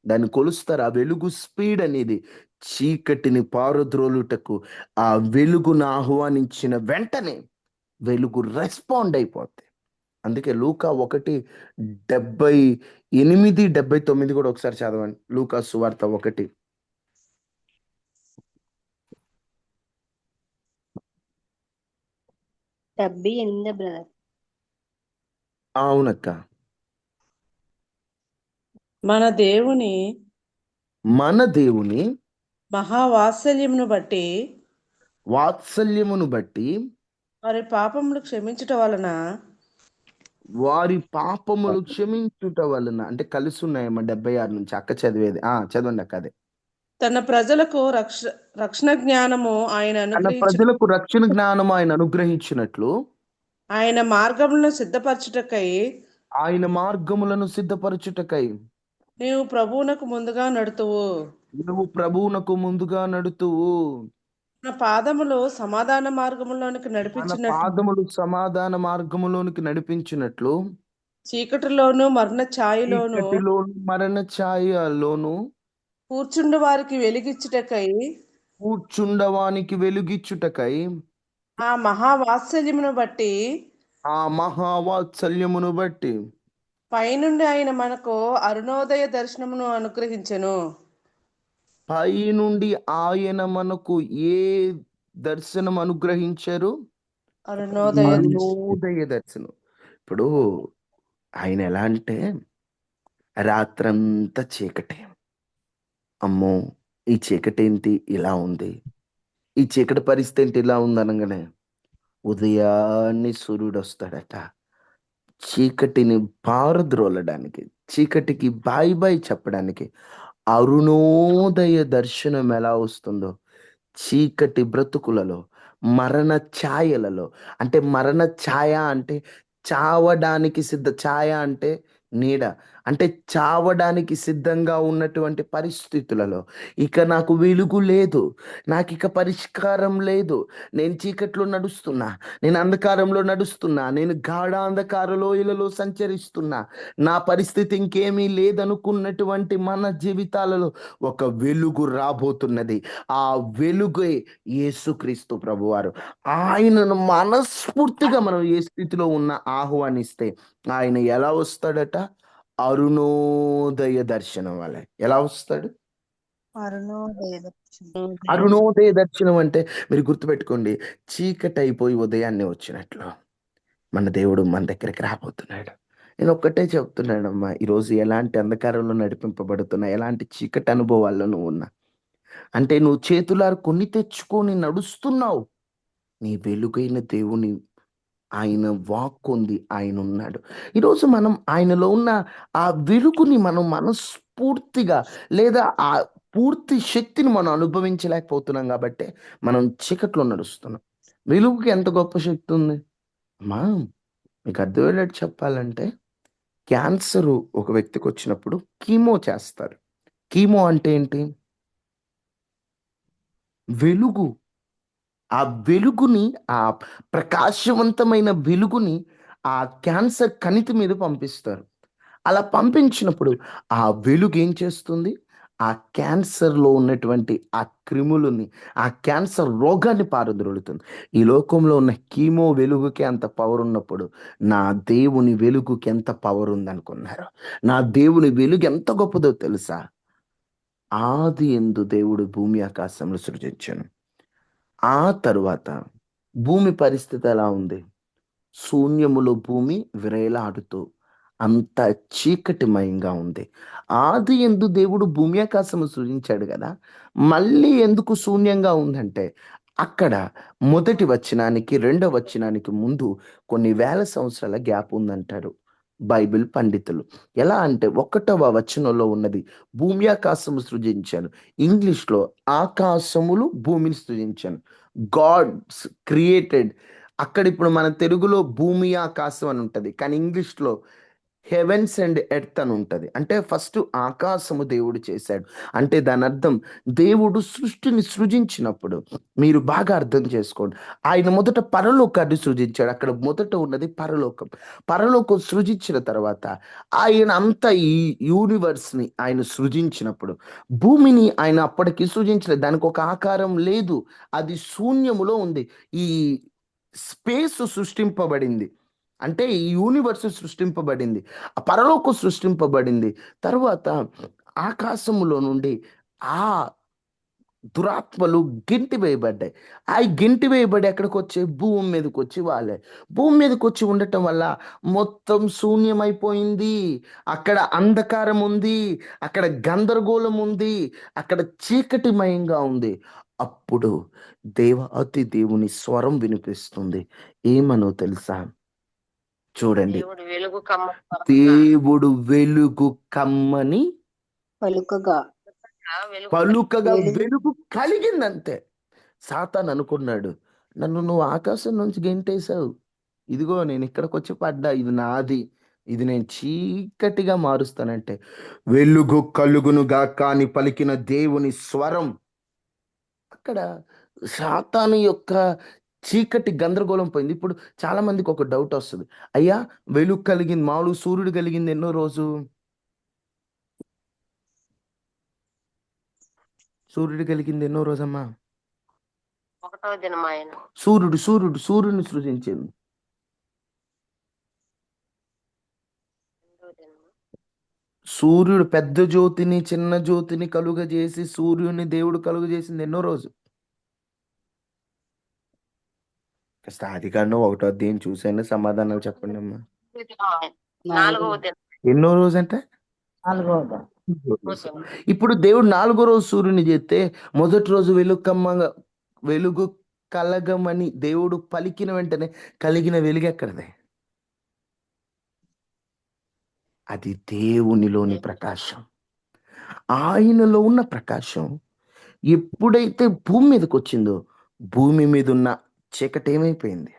దాన్ని కొలుస్తారు. ఆ వెలుగు స్పీడ్ అనేది చీకటిని పారద్రోలుటకు ఆ వెలుగును ఆహ్వానించిన వెంటనే వెలుగు రెస్పాండ్ అయిపోద్ది. అందుకే లూకా 1:78-79 కూడా ఒకసారి చదవండి. లూకా సువార్త 1. 78 బ్రదర్. అవునక్క. మన దేవుని మన దేవుని మహావాత్సల్యమును బట్టి వాత్సల్యమును బట్టి వారి పాపములు క్షమించుట వలన వారి పాపములు క్షమించుట వలన, అంటే కలిసి ఉన్నాయమ్మా 76 నుంచి అక్క చదివేది. చదవండి అక్క. అదే, తన ప్రజలకు రక్షణ జ్ఞానము ఆయన తన ప్రజలకు రక్షణ జ్ఞానము ఆయన అనుగ్రహించినట్లు ఆయన మార్గములను సిద్ధపరచుటకై ఆయన మార్గములను సిద్ధపరచుటకై నీవు ప్రభువునకు ముందుగా నడుతువు. నువ్వు ప్రభువునకు ముందుగా నడుతువు. మన పాదములు సమాధాన మార్గములోనికి మన నడిపించినట్లు పాదములు సమాధాన మార్గములోనికి నడిపించినట్లు చీకటిలోను మరణ ఛాయలోను చీకటిలోను మరణ ఛాయలోను కూర్చుండు వారికి వెలిగిచ్చుటకై కూర్చుండవానికి వెలుగిచ్చుటకై ఆ మహావాత్సల్యమును బట్టి ఆ మహావాత్సల్యమును బట్టి పైనుండి ఆయన మనకు అరుణోదయ దర్శనమును అనుగ్రహించెను. పై నుండి ఆయన మనకు ఏ దర్శనం అనుగ్రహించారు? అరుణోదయ అరుణోదయ దర్శనం. ఇప్పుడు ఆయన ఎలా అంటే రాత్రంతా చీకటి. అమ్మో, ఈ చీకటి ఏంటి ఇలా ఉంది, ఈ చీకటి పరిస్థితి ఏంటి ఇలా ఉంది అనగానే ఉదయాన్నే సూర్యుడు వస్తాడట. చీకటిని పారద్రోలడానికి, చీకటికి బాయ్ బాయ్ చెప్పడానికి అరుణోదయ దర్శనం ఎలా వస్తుందో చీకటి బ్రతుకులలో, మరణ ఛాయలలో, అంటే మరణ ఛాయ అంటే చావడానికి ఛాయ అంటే నీడ, అంటే చావడానికి సిద్ధంగా ఉన్నటువంటి పరిస్థితులలో ఇక నాకు వెలుగు లేదు, నాకు ఇక పరిష్కారం లేదు, నేను చీకట్లో నడుస్తున్నా, నేను అంధకారంలో నడుస్తున్నా, నేను గాఢ అంధకార లోయలలో సంచరిస్తున్నా, నా పరిస్థితి ఇంకేమీ లేదనుకున్నటువంటి మన జీవితాలలో ఒక వెలుగు రాబోతున్నది. ఆ వెలుగే యేసుక్రీస్తు ప్రభువారు. ఆయనను మనస్ఫూర్తిగా మనం ఏ స్థితిలో ఉన్నా ఆహ్వానిస్తే ఆయన ఎలా వస్తాడట? అరుణోదయ దర్శనం వలె. ఎలా వస్తాడు? అరుణోదయ దర్శనం. అరుణోదయ దర్శనం అంటే మీరు గుర్తుపెట్టుకోండి, చీకటి అయిపోయి ఉదయాన్నే వచ్చినట్లు మన దేవుడు మన దగ్గరికి రాబోతున్నాడు. నేను ఒక్కటే చెప్తున్నానమ్మా, ఈరోజు ఎలాంటి అంధకారంలో నడిపింపబడుతున్నా, ఎలాంటి చీకటి అనుభవాల్లో నువ్వు ఉన్నా, అంటే నువ్వు చేతులారు కొన్ని తెచ్చుకొని నడుస్తున్నావు, నీ వెలుగైన దేవుని ఆయన వాక్ ఉంది, ఆయన ఉన్నాడు. ఈరోజు మనం ఆయనలో ఉన్న ఆ వెలుగుని మనం మనస్ఫూర్తిగా లేదా ఆ పూర్తి శక్తిని మనం అనుభవించలేకపోతున్నాం కాబట్టి మనం చీకట్లో నడుస్తున్నాం. వెలుగుకి ఎంత గొప్ప శక్తి ఉంది అమ్మా! మీకు అర్థమయ్యేటట్టు చెప్పాలంటే, క్యాన్సర్ ఒక వ్యక్తికి వచ్చినప్పుడు కీమో చేస్తారు. కీమో అంటే ఏంటి? వెలుగు. ఆ వెలుగుని, ఆ ప్రకాశవంతమైన వెలుగుని ఆ క్యాన్సర్ కణితి మీద పంపిస్తారు. అలా పంపించినప్పుడు ఆ వెలుగు ఏం చేస్తుంది? ఆ క్యాన్సర్లో ఉన్నటువంటి ఆ క్రిములని, ఆ క్యాన్సర్ రోగాన్ని పారద్రోలుతుంది. ఈ లోకంలో ఉన్న కీమో వెలుగుకి అంత పవర్ ఉన్నప్పుడు నా దేవుని వెలుగుకి ఎంత పవర్ ఉందనుకున్నారు? నా దేవుని వెలుగు ఎంత గొప్పదో తెలుసా? ఆది యందు దేవుడు భూమి ఆకాశములు సృజించాను. ఆ తరువాత భూమి పరిస్థితి ఎలా ఉంది? శూన్యములో భూమి విరేలాడుతూ అంత చీకటిమయంగా ఉంది. ఆది యందు దేవుడు భూమి ఆకాశము సృజించాడు కదా, మళ్ళీ ఎందుకు శూన్యంగా ఉందంటే అక్కడ మొదటి వచనానికి రెండవ వచనానికి ముందు కొన్ని వేల సంవత్సరాల గ్యాప్ ఉందంటారు బైబిల్ పండితులు. ఎలా అంటే 1వ వచనంలో ఉన్నది భూమి ఆకాశము సృజించాను, ఇంగ్లీష్లో ఆకాశములు భూమిని సృజించాను, గాడ్స్ క్రియేటెడ్. అక్కడ ఇప్పుడు మన తెలుగులో భూమి ఆకాశం అని ఉంటుంది, కానీ ఇంగ్లీష్లో హెవెన్స్ అండ్ ఎర్త్ అని ఉంటుంది. అంటే ఫస్ట్ ఆకాశము దేవుడు చేశాడు, అంటే దాని అర్థం దేవుడు సృష్టిని సృజించినప్పుడు మీరు బాగా అర్థం చేసుకోండి, ఆయన మొదట పరలోకాన్ని సృజించాడు. అక్కడ మొదట ఉన్నది పరలోకం. పరలోకం సృజించిన తర్వాత ఆయన అంతా ఈ యూనివర్స్ని ఆయన సృజించినప్పుడు భూమిని ఆయన అప్పటికి సృజించలేదు, దానికి ఒక ఆకారం లేదు, అది శూన్యములో ఉంది. ఈ స్పేస్ సృష్టింపబడింది, అంటే ఈ యూనివర్స్ సృష్టింపబడింది, ఆ పరలోకం సృష్టింపబడింది. తర్వాత ఆకాశములో నుండి ఆ దురాత్మలు గెంటి వేయబడ్డాయి. ఆ గెంటి వేయబడి ఎక్కడికి వచ్చి భూమి మీదకి వచ్చి వాళ్ళే. భూమి మీదకి వచ్చి ఉండటం వల్ల మొత్తం శూన్యమైపోయింది. అక్కడ అంధకారం ఉంది, అక్కడ గందరగోళం ఉంది, అక్కడ చీకటిమయంగా ఉంది. అప్పుడు దేవాతి దేవుని స్వరం వినిపిస్తుంది. ఏమనో తెలుసా? చూడండి, దేవుడు వెలుగు కమ్మ దేవుడు వెలుగు కమ్మని పలుకగా వెలుగు పలుకగా వెలుగు వెలుగు కలిగిందంతే. సాతాను అనుకున్నాడు, నన్ను నువ్వు ఆకాశం నుంచి గెంటేశావు, ఇదిగో నేను ఇక్కడికి వచ్చి పడ్డా, ఇది నాది, ఇది నేను చీకటిగా మారుస్తానంటే వెలుగు కలుగునుగా అని పలికిన దేవుని స్వరం. అక్కడ సాతాను యొక్క చీకటి గందరగోళం పోయింది. ఇప్పుడు చాలా మందికి ఒక డౌట్ వస్తుంది. అయ్యా, వెలుగు కలిగింది, మామూలు సూర్యుడు కలిగింది ఎన్నో రోజు? సూర్యుడు కలిగింది ఎన్నో రోజమ్మా? ఒకటో దినం ఆయన. సూర్యుడిని సృజించింది. రెండో దినం. సూర్యుడు పెద్ద జ్యోతిని చిన్న జ్యోతిని కలుగజేసి సూర్యుని దేవుడు కలుగజేసింది ఎన్నో రోజు? కాస్త ఆదికాండం 1వ అధ్యాయం చూసైనా సమాధానాలు చెప్పండి అమ్మా. నాలుగవ దినం. ఎన్నో రోజు అంటే? 4వ ఇప్పుడు దేవుడు 4వ రోజు సూర్యుని చేస్తే మొదటి రోజు వెలుగు కలగమని దేవుడు పలికిన వెంటనే కలిగిన వెలుగు ఎక్కడది? అది దేవునిలోని ప్రకాశం. ఆయనలో ఉన్న ప్రకాశం ఎప్పుడైతే భూమి మీదకి వచ్చిందో భూమి మీద ఉన్న చీకటి ఏమైపోయింది?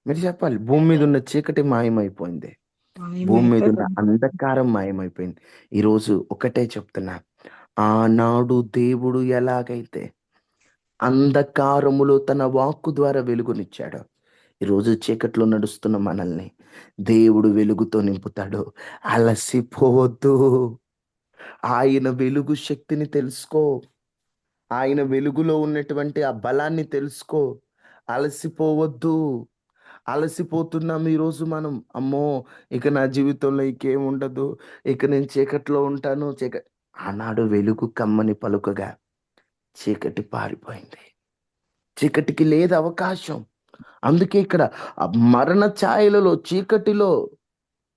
మీరు చెప్పాలి. భూమి మీద ఉన్న చీకటి మాయమైపోయింది. భూమి మీద ఉన్న అంధకారం మాయమైపోయింది. ఈరోజు ఒకటే చెప్తున్నా, ఆనాడు దేవుడు ఎలాగైతే అంధకారములో తన వాక్కు ద్వారా వెలుగునిచ్చాడో ఈరోజు చీకట్లో నడుస్తున్న మనల్ని దేవుడు వెలుగుతో నింపుతాడు. అలసిపోవద్దు. ఆయన వెలుగు శక్తిని తెలుసుకో. ఆయన వెలుగులో ఉన్నటువంటి ఆ బలాన్ని తెలుసుకో. అలసిపోవద్దు. అలసిపోతున్నాం ఈరోజు మనం. అమ్మో, ఇక నా జీవితంలో ఇంకేం ఉండదు, ఇక నేను చీకట్లో ఉంటాను. ఆనాడు వెలుగు కమ్మని పలుకగా చీకటి పారిపోయింది. చీకటికి లేదు అవకాశం. అందుకే ఇక్కడ ఆ మరణ ఛాయలలో చీకటిలో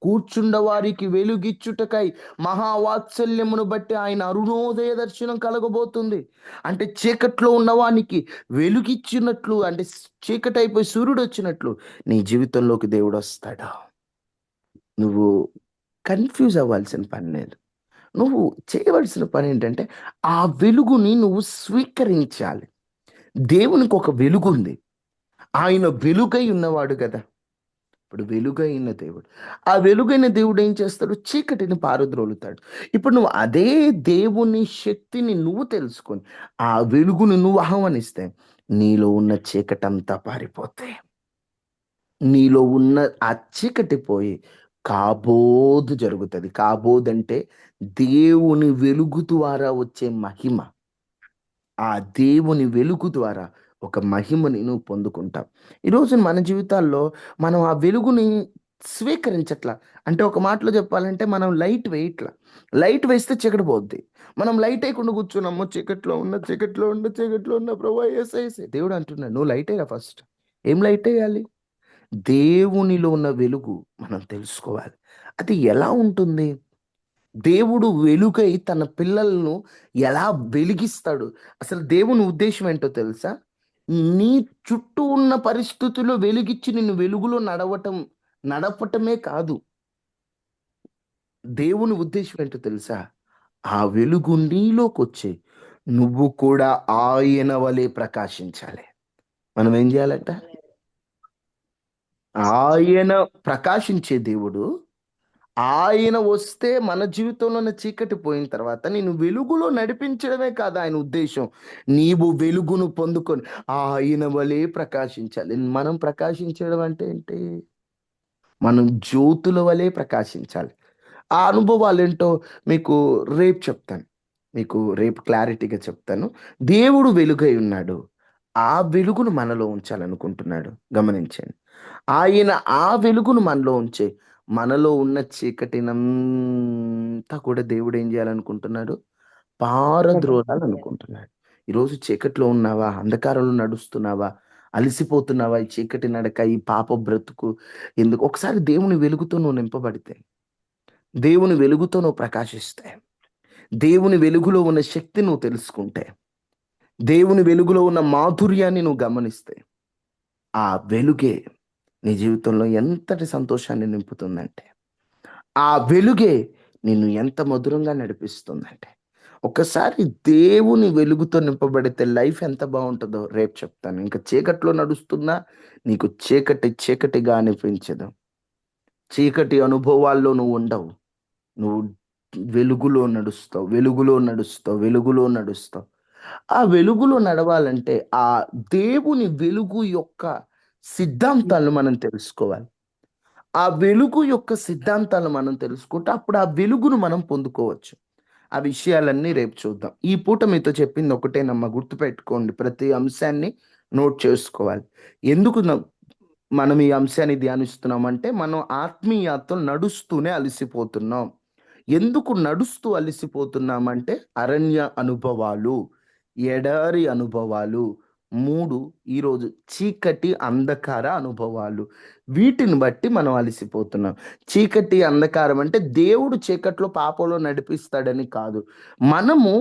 కూర్చుండ వారికి వెలుగిచ్చుటకై మహావాత్సల్యమును బట్టి ఆయన అరుణోదయ దర్శనం కలగబోతుంది. అంటే చీకట్లో ఉన్నవానికి వెలుగిచ్చినట్లు, అంటే చీకటి అయిపోయి సూర్యుడు వచ్చినట్లు నీ జీవితంలోకి దేవుడు వస్తాడా. నువ్వు కన్ఫ్యూజ్ అవ్వాల్సిన పని లేదు. నువ్వు చేయవలసిన పని ఏంటంటే ఆ వెలుగుని నువ్వు స్వీకరించాలి. దేవునికి ఒక వెలుగు ఉంది. ఆయన వెలుగై ఉన్నవాడు కదా. ఇప్పుడు వెలుగైన దేవుడు, ఆ వెలుగైన దేవుడు ఏం చేస్తాడు? చీకటిని పారద్రోలుతాడు. ఇప్పుడు నువ్వు అదే దేవుని శక్తిని నువ్వు తెలుసుకొని ఆ వెలుగును నువ్వు ఆహ్వానిస్తే నీలో ఉన్న చీకటంతా పారిపోతే, నీలో ఉన్న ఆ చీకటి పోయి కాబోదు జరుగుతుంది. కాబోదు అంటే దేవుని వెలుగు ద్వారా వచ్చే మహిమ. ఆ దేవుని వెలుగు ద్వారా ఒక మహిమని నువ్వు పొందుకుంటావు. ఈరోజు మన జీవితాల్లో మనం ఆ వెలుగుని స్వీకరించట్లా. అంటే ఒక మాటలో చెప్పాలంటే మనం లైట్ వేస్తే చీకటి పోద్ది. మనం లైట్ వేయకుండా కూర్చున్నాము, చీకట్లో ఉన్న ప్రభు యేసయ్య. దేవుడు అంటున్నాడు, నువ్వు లైట్ వేయరా ఫస్ట్. ఏం లైట్ వేయాలి? దేవునిలో ఉన్న వెలుగు మనం తెలుసుకోవాలి. అది ఎలా ఉంటుంది? దేవుడు వెలుగై తన పిల్లలను ఎలా వెలిగిస్తాడు? అసలు దేవుని ఉద్దేశం ఏంటో తెలుసా? నీ చుట్టూ ఉన్న పరిస్థితుల్లో వెలుగిచ్చి నిన్ను వెలుగులో నడపటమే కాదు. దేవుని ఉద్దేశం ఏంటో తెలుసా? ఆ వెలుగు నీలోకి వచ్చి నువ్వు కూడా ఆయన వలె ప్రకాశించాలి. మనం ఏం చేయాలంట? ఆయన ప్రకాశించే దేవుడు. ఆయన వస్తే మన జీవితంలో ఉన్న చీకటి పోయిన తర్వాత నేను వెలుగులో నడిపించడమే కాదు ఆయన ఉద్దేశం. నీవు వెలుగును పొందుకొని ఆయన వలె ప్రకాశించాలి. మనం ప్రకాశించడం అంటే ఏంటి? మనం జ్యోతుల వలె ప్రకాశించాలి. ఆ అనుభవాలు ఏంటో మీకు రేపు చెప్తాను. మీకు రేపు క్లారిటీగా చెప్తాను. దేవుడు వెలుగై ఉన్నాడు. ఆ వెలుగును మనలో ఉంచాలనుకుంటున్నాడు. గమనించండి. ఆయన ఆ వెలుగును మనలో ఉంచే మనలో ఉన్న చీకటినంతా కూడా దేవుడు ఏం చేయాలనుకుంటున్నాడు? పారద్రోలాలనుకుంటున్నాడు. ఈరోజు చీకట్లో ఉన్నావా? అంధకారంలో నడుస్తున్నావా? అలసిపోతున్నావా? ఈ చీకటి నడక, ఈ పాప బ్రతుకు ఎందుకు? ఒకసారి దేవుని వెలుగుతో నువ్వు నింపబడితే, దేవుని వెలుగుతో నువ్వు ప్రకాశిస్తే, దేవుని వెలుగులో ఉన్న శక్తి నువ్వు తెలుసుకుంటే, దేవుని వెలుగులో ఉన్న మాధుర్యాన్ని నువ్వు గమనిస్తే, ఆ వెలుగే నీ జీవితంలో ఎంతటి సంతోషాన్ని నింపుతుందంటే, ఆ వెలుగే నిన్ను ఎంత మధురంగా నడిపిస్తుందంటే, ఒకసారి దేవుని వెలుగుతో నింపబడితే లైఫ్ ఎంత బాగుంటుందో రేపు చెప్తాను. ఇంకా చీకట్లో నడుస్తున్నా నీకు చీకటి చీకటిగా అనిపించదు. చీకటి అనుభవాల్లో నువ్వు ఉండవు. నువ్వు వెలుగులో నడుస్తావు, వెలుగులో నడుస్తావు, వెలుగులో నడుస్తావు. ఆ వెలుగులో నడవాలంటే ఆ దేవుని వెలుగు యొక్క సిద్ధాంతాలను మనం తెలుసుకోవాలి. ఆ వెలుగు యొక్క సిద్ధాంతాలు మనం తెలుసుకుంటే అప్పుడు ఆ వెలుగును మనం పొందుకోవచ్చు. ఆ విషయాలన్నీ రేపు చూద్దాం. ఈ పూట మీతో చెప్పింది ఒకటేనమ్మా, గుర్తుపెట్టుకోండి. ప్రతి అంశాన్ని నోట్ చేసుకోవాలి. ఎందుకు మనం ఈ అంశాన్ని ధ్యానిస్తున్నామంటే మనం ఆత్మీయతలో నడుస్తూనే అలసిపోతున్నాం. ఎందుకు నడుస్తూ అలసిపోతున్నామంటే అరణ్య అనుభవాలు, ఎడారి అనుభవాలు, 3 ఈరోజు చీకటి అంధకార అనుభవాలు. వీటిని బట్టి మనం అలసిపోతున్నాం. చీకటి అంధకారం అంటే దేవుడు చీకట్లో పాపంలో నడిపిస్తాడని కాదు. మనము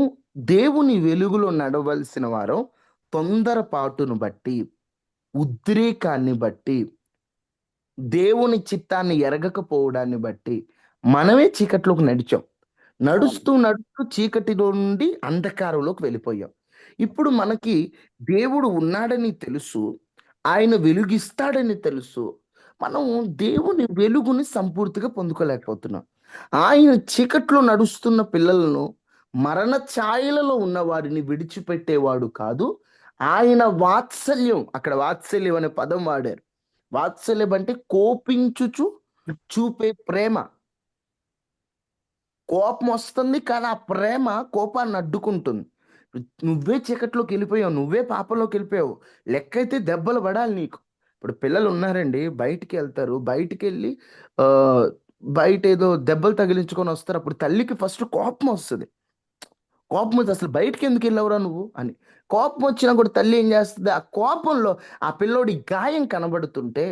దేవుని వెలుగులో నడవలసిన వారం తొందరపాటును బట్టి, ఉద్రేకాన్ని బట్టి, దేవుని చిత్తాన్ని ఎరగకపోవడాన్ని బట్టి మనమే చీకట్లోకి నడిచాం. నడుస్తూ నడుస్తూ చీకటిలో నుండి అంధకారంలోకి వెళ్ళిపోయాం. ఇప్పుడు మనకి దేవుడు ఉన్నాడని తెలుసు, ఆయన వెలుగిస్తాడని తెలుసు. మనం దేవుని వెలుగుని సంపూర్తిగా పొందుకోలేకపోతున్నాం. ఆయన చీకట్లో నడుస్తున్న పిల్లలను, మరణ ఛాయలలో ఉన్న వారిని విడిచిపెట్టేవాడు కాదు. ఆయన వాత్సల్యం, అక్కడ వాత్సల్యం అనే పదం వాడారు. వాత్సల్యం అంటే కోపించుచు చూపే ప్రేమ. కోపం వస్తుంది కానీ ఆ ప్రేమ కోపాన్ని అడ్డుకుంటుంది. నువ్వే చీకట్లోకి వెళ్ళిపోయావు, నువ్వే పాపంలోకి వెళ్ళిపోయావు, లెక్కైతే దెబ్బలు పడాలి నీకు. ఇప్పుడు పిల్లలు ఉన్నారండి, బయటికి వెళ్తారు, బయటికి వెళ్ళి ఆ, బయట ఏదో దెబ్బలు తగిలించుకొని వస్తారు. అప్పుడు తల్లికి ఫస్ట్ కోపం వస్తుంది. కోపం వచ్చి అసలు బయటికి ఎందుకు వెళ్ళవురా నువ్వు అని. కోపం వచ్చినా కూడా తల్లి ఏం చేస్తుంది, ఆ కోపంలో ఆ పిల్లోడి గాయం కనబడుతుంటే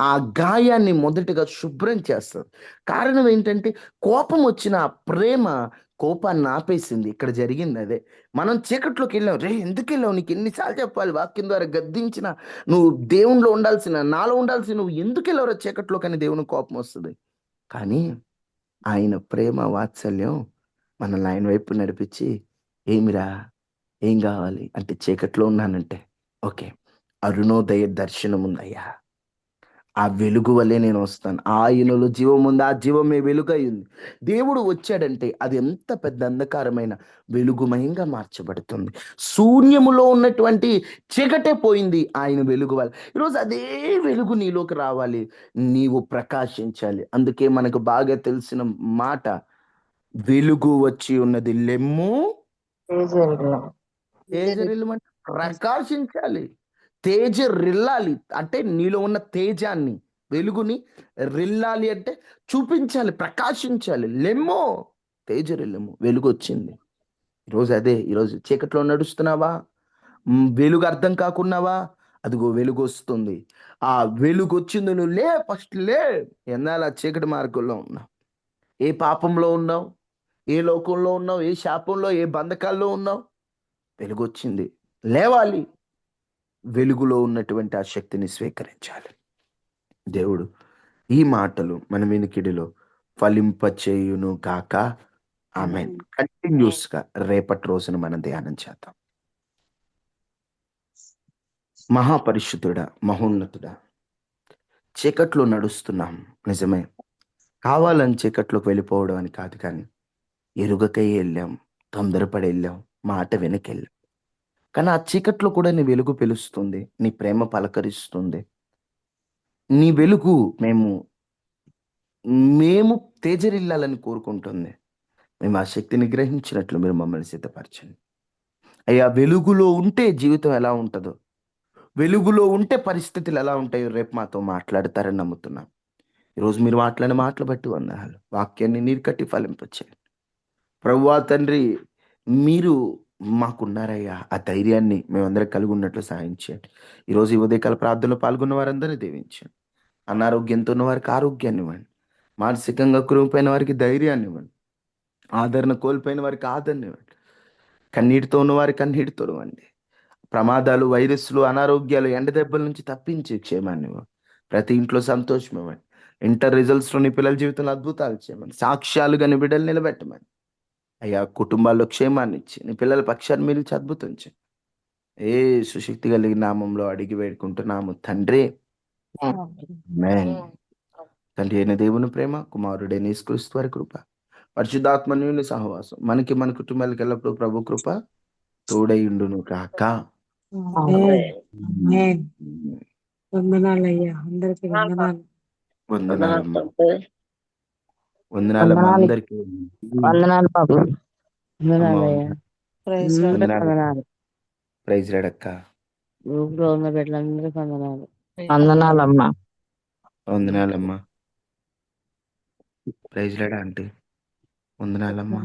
ఆ గాయాన్ని మొదటిగా శుభ్రం చేస్తుంది. కారణం ఏంటంటే కోపం వచ్చిన ఆ ప్రేమ కోపాన్ని ఆపేసింది. ఇక్కడ జరిగింది అదే. మనం చీకట్లోకి వెళ్ళాం. రే ఎందుకు వెళ్ళావు, నీకు ఎన్నిసార్లు చెప్పాలి, వాక్యం ద్వారా గద్దించిన నువ్వు దేవునిలో ఉండాల్సిన, నాలో ఉండాల్సిన నువ్వు ఎందుకు వెళ్ళవరా చీకట్లోకి అని దేవుని కోపం వస్తుంది. కానీ ఆయన ప్రేమ వాత్సల్యం మనల్ని ఆయన వైపు నడిపించి, ఏమిరా, ఏం కావాలి అంటే, చీకట్లో ఉన్నానంటే ఓకే, అరుణోదయ దర్శనం ఉందయ్యా, ఆ వెలుగు వల్లే నేను వస్తాను, ఆయనలో జీవం ఉంది, ఆ జీవమే వెలుగై ఉంది. దేవుడు వచ్చాడంటే అది ఎంత పెద్ద అంధకారమైన వెలుగుమయంగా మార్చబడుతుంది. శూన్యములో ఉన్నటువంటి చీకటే పోయింది ఆయన వెలుగు వల్ల. ఈరోజు అదే వెలుగు నీలోకి రావాలి, నీవు ప్రకాశించాలి. అందుకే మనకు బాగా తెలిసిన మాట, వెలుగు వచ్చి ఉన్నది లెమ్ము, తేజరిల్లమంటే ప్రకాశించాలి, తేజరిల్లాలి. అంటే నీలో ఉన్న తేజాన్ని, వెలుగుని రిల్లాలి అంటే చూపించాలి, ప్రకాశించాలి. లెమ్మో, తేజరిల్లము, వెలుగు వచ్చింది. ఈరోజు అదే. ఈరోజు చీకట్లో నడుస్తున్నావా, వెలుగు అర్థం కాకున్నావా, అదిగో వెలుగు వస్తుంది. ఆ వెలుగు వచ్చింది, నువ్వు లే, ఫస్ట్ లే. ఎన్నాళ్ళ చీకటి మార్గంలో ఉన్నావు, ఏ పాపంలో ఉన్నావు, ఏ లోకంలో ఉన్నావు, ఏ శాపంలో, ఏ బంధకాల్లో ఉన్నావు. వెలుగు వచ్చింది, లేవాలి, వెలుగులో ఉన్నటువంటి ఆ శక్తిని స్వీకరించాలి. దేవుడు ఈ మాటలు మన వినికిడిలో ఫలింపచేయును గాక. ఆమేన్. కంటిన్యూస్ గా రేపటి రోజున మనం ధ్యానం చేద్దాం. మహాపరిశుద్ధుడా, మహోన్నతుడా, చీకట్లో నడుస్తున్నాం నిజమే, కావాలని చీకట్లోకి వెళ్ళిపోవడం అని కాదు, కానీ ఎరుగకై వెళ్ళాం, తొందరపడి వెళ్ళాం, మాట వెనకెళ్ళాం. కానీ ఆ చీకట్లో కూడా నీ వెలుగు పిలుస్తుంది, నీ ప్రేమ పలకరిస్తుంది. నీ వెలుగు మేము మేము తేజరిల్లాలని కోరుకుంటుంది. మేము ఆ శక్తిని గ్రహించినట్లు మీరు మమ్మల్ని సిద్ధపరచండి అయ్యా. వెలుగులో ఉంటే జీవితం ఎలా ఉంటుందో, వెలుగులో ఉంటే పరిస్థితులు ఎలా ఉంటాయో రేపు మాతో మాట్లాడతారని నమ్ముతున్నాం. ఈరోజు మీరు మాట్లాడిన మాటలు బట్టి వందనాలు. వాక్యాన్ని నీరు కట్టి ఫలింపచేయండి ప్రభువా తండ్రి. మీరు మాకున్నారయ్యా, ఆ ధైర్యాన్ని మేమందరం కలిగి ఉన్నట్లు సాయం చేయండి. ఈరోజు ఈ ఉదయకాల ప్రార్థనలో పాల్గొన్న వారందరినీ దీవించండి. అనారోగ్యంతో ఉన్న వారికి ఆరోగ్యాన్ని ఇవ్వండి, మానసికంగా కృంగిపోయిన వారికి ధైర్యాన్ని ఇవ్వండి, ఆదరణ కోల్పోయిన వారికి ఆదరణ ఇవ్వండి, కన్నీటితో ఉన్న వారికి కన్నీటితో ఇవ్వండి. ప్రమాదాలు, వైరస్లు, అనారోగ్యాలు, ఎండ దెబ్బల నుంచి తప్పించి క్షేమాన్ని ఇవ్వండి. ప్రతి ఇంట్లో సంతోషం ఇవ్వండి. ఇంటర్ రిజల్ట్స్లో నీ పిల్లల జీవితంలో అద్భుతాలు చేయమని, సాక్ష్యాలుగా నీ బిడ్డలు నిలబెట్టమని అయ్యా కుటుంబాల్లో క్షేమాన్ని ఇచ్చి నీ పిల్లల పక్షాన్ని మీరు అద్భుతం చేయండి. ఏ సుశక్తి కలిగిన నామంలో అడిగి వేడుకుంటున్నాము తండ్రి. ఆమేన్. తండ్రి అయిన దేవుని ప్రేమ, కుమారుడైన యేసుక్రీస్తు వారి కృప, పరిశుద్ధాత్మన్యుని సహవాసం మనకి మన కుటుంబాలకు ఎల్లప్పుడూ ప్రభు కృప తోడైయుండును కాక. ఆమేన్. వందనాలయ్యా, అందరికి వందనాలు. వందనాలమ్మా. వందనాలమ్మా అందరికి. వందనాలు బాబు. అమ్మా వందనాలయ్యా. Praise Lord. అందరికి వందనాలు. వందనాలు. ప్రైజ్ రాడక్క. గ్రూప్ లో ఉన్న బిడ్డలందరికీ వందనాలు. వందనాలమ్మా. వందనాలమ్మా. ప్రైజ్ రాడా అంటే వందనాలమ్మా.